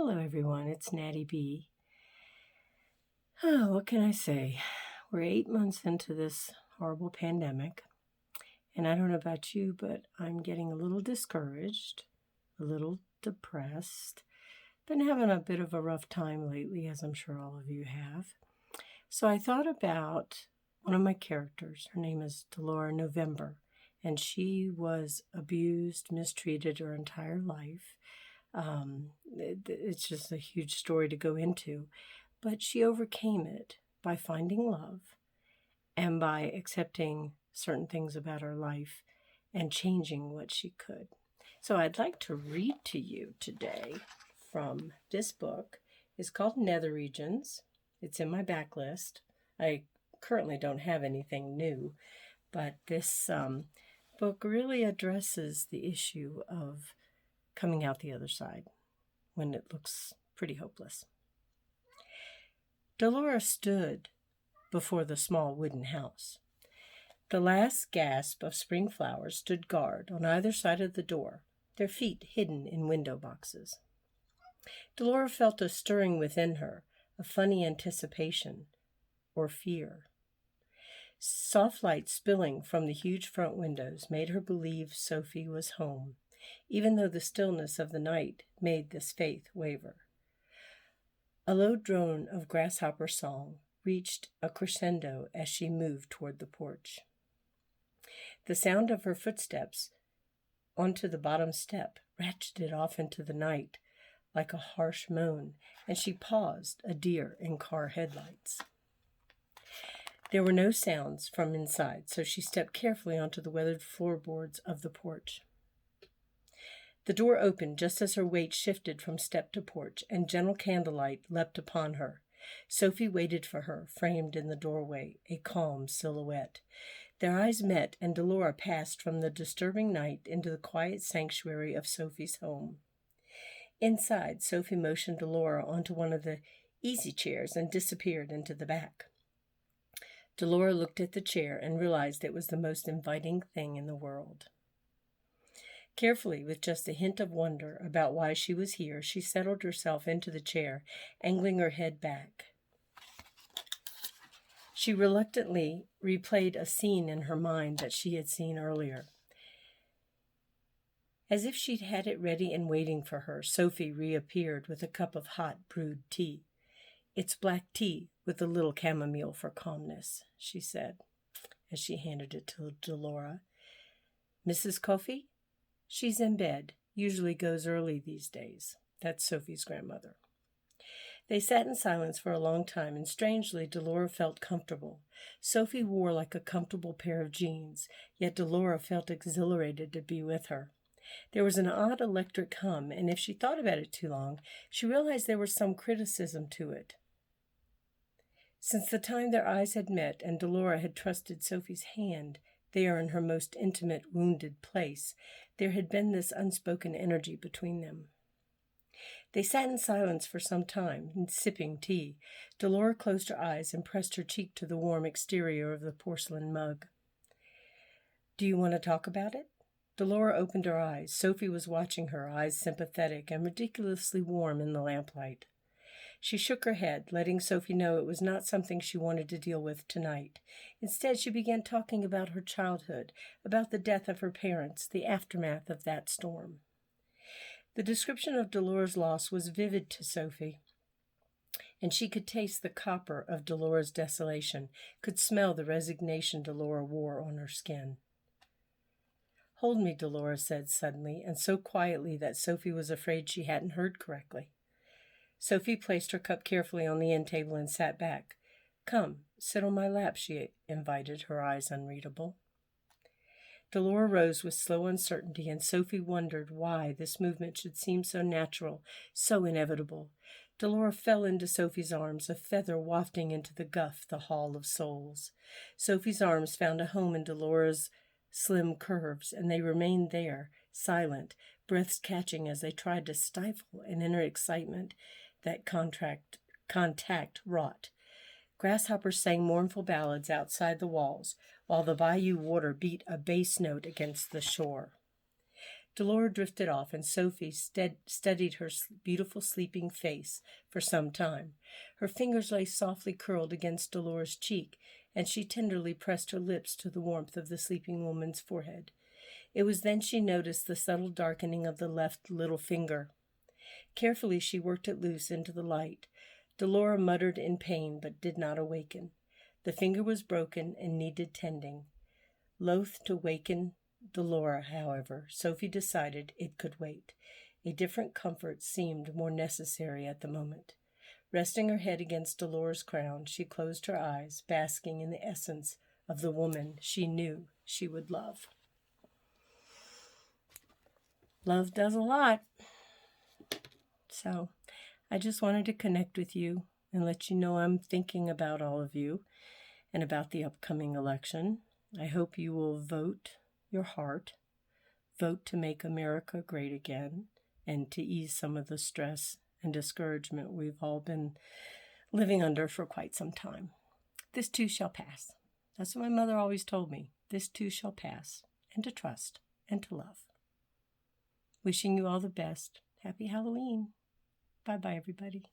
Hello, everyone. It's Natty B. Oh, what can I say? We're 8 months into this horrible pandemic, and I don't know about you, but I'm getting a little discouraged, a little depressed. Been having a bit of a rough time lately, as I'm sure all of you have. So I thought about one of my characters. Her name is Delora November, and she was abused, mistreated her entire life. It's just a huge story to go into, but she overcame it by finding love and by accepting certain things about her life and changing what she could. So I'd like to read to you today from this book. It's called Nether Regions. It's in my backlist. I currently don't have anything new, but this book really addresses the issue of coming out the other side when it looks pretty hopeless. Delora stood before the small wooden house. The last gasp of spring flowers stood guard on either side of the door, their feet hidden in window boxes. Delora felt a stirring within her, a funny anticipation or fear. Soft light spilling from the huge front windows made her believe Sophie was home, even though the stillness of the night made this faith waver. A low drone of grasshopper song reached a crescendo as she moved toward the porch. The sound of her footsteps onto the bottom step ratcheted off into the night like a harsh moan, and she paused, a deer in car headlights. There were no sounds from inside, so she stepped carefully onto the weathered floorboards of the porch. The door opened just as her weight shifted from step to porch, and gentle candlelight leapt upon her. Sophie waited for her, framed in the doorway, a calm silhouette. Their eyes met, and Delora passed from the disturbing night into the quiet sanctuary of Sophie's home. Inside, Sophie motioned Delora onto one of the easy chairs and disappeared into the back. Delora looked at the chair and realized it was the most inviting thing in the world. Carefully, with just a hint of wonder about why she was here, she settled herself into the chair, angling her head back. She reluctantly replayed a scene in her mind that she had seen earlier. As if she'd had it ready and waiting for her, Sophie reappeared with a cup of hot brewed tea. "It's black tea with a little chamomile for calmness," she said, as she handed it to Delora. "Mrs. Coffey? She's in bed, usually goes early these days." That's Sophie's grandmother. They sat in silence for a long time, and strangely, Delora felt comfortable. Sophie wore like a comfortable pair of jeans, yet Delora felt exhilarated to be with her. There was an odd electric hum, and if she thought about it too long, she realized there was some criticism to it. Since the time their eyes had met and Delora had trusted Sophie's hand, there in her most intimate, wounded place, there had been this unspoken energy between them. They sat in silence for some time, sipping tea. Delora closed her eyes and pressed her cheek to the warm exterior of the porcelain mug. "Do you want to talk about it?" Delora opened her eyes. Sophie was watching her, eyes sympathetic and ridiculously warm in the lamplight. She shook her head, letting Sophie know it was not something she wanted to deal with tonight. Instead, she began talking about her childhood, about the death of her parents, the aftermath of that storm. The description of Delora's loss was vivid to Sophie, and she could taste the copper of Delora's desolation, could smell the resignation Delora wore on her skin. "Hold me," Delora said suddenly, and so quietly that Sophie was afraid she hadn't heard correctly. Sophie placed her cup carefully on the end table and sat back. "Come, sit on my lap," she invited, her eyes unreadable. Delora rose with slow uncertainty, and Sophie wondered why this movement should seem so natural, so inevitable. Delora fell into Sophie's arms, a feather wafting into the guff, the hall of souls. Sophie's arms found a home in Delora's slim curves, and they remained there, silent, breaths catching as they tried to stifle an inner excitement that contact wrought. Grasshoppers sang mournful ballads outside the walls, while the bayou water beat a bass note against the shore. Dolores drifted off, and Sophie studied her beautiful sleeping face for some time. Her fingers lay softly curled against Dolores' cheek, and she tenderly pressed her lips to the warmth of the sleeping woman's forehead. It was then she noticed the subtle darkening of the left little finger. Carefully she worked it loose into the light. Dolores muttered in pain, but did not awaken. The finger was broken and needed tending. Loath to waken Dolores, however, Sophie decided it could wait. A different comfort seemed more necessary at the moment. Resting her head against Dolores' crown, she closed her eyes, basking in the essence of the woman she knew she would love. Love does a lot. So I just wanted to connect with you and let you know I'm thinking about all of you and about the upcoming election. I hope you will vote your heart, vote to make America great again, and to ease some of the stress and discouragement we've all been living under for quite some time. This too shall pass. That's what my mother always told me. This too shall pass, and to trust and to love. Wishing you all the best. Happy Halloween. Bye-bye, everybody.